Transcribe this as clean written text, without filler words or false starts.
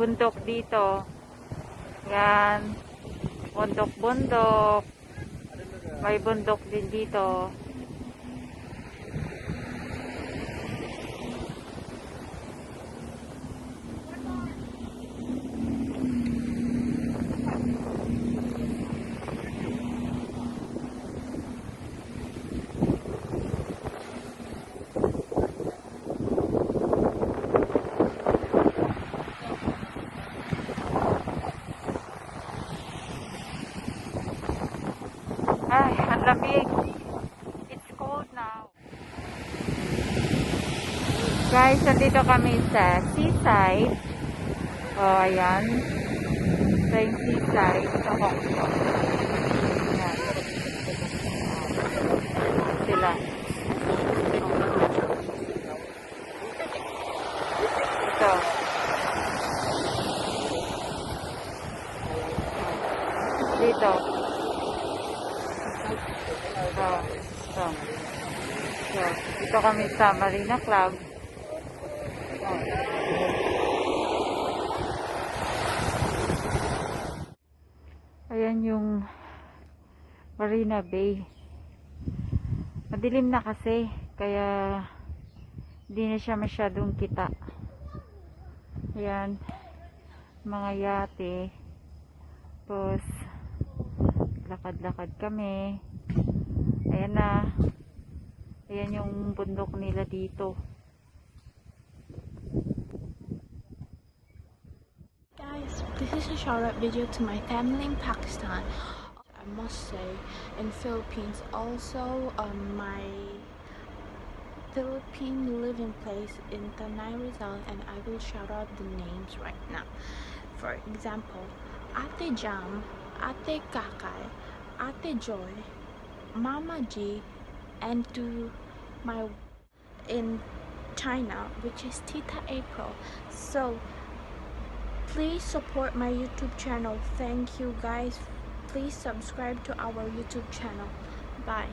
bundok dito. Yan. Bundok-bundok. May bundok din dito. Ay, ang lamig. It's cold now. Guys, nandito kami sa Seaside. Oh, ayan. Sa yung Seaside. Sa Hong Kong. Ayan. Sila. Ito. Dito. So, dito kami sa Marina Club. Ayan yung Marina Bay. Madilim na kasi, kaya hindi na siya masyadong kita. Ayan, mga yate. Tapos, lakad-lakad kami. Ayan na. Ayan yung bundok nila dito. Guys, this is a shout-out video to my family in Pakistan. I must say, in Philippines also, my Philippine living place in Tanay Rizal, and I will shout out the names right now. For example, Ate Jam, Ate Kakay, Ate Joy, Mama G, and to my in China, which is Tita April. So please support my YouTube channel. Thank you guys. Please subscribe to our YouTube channel. Bye.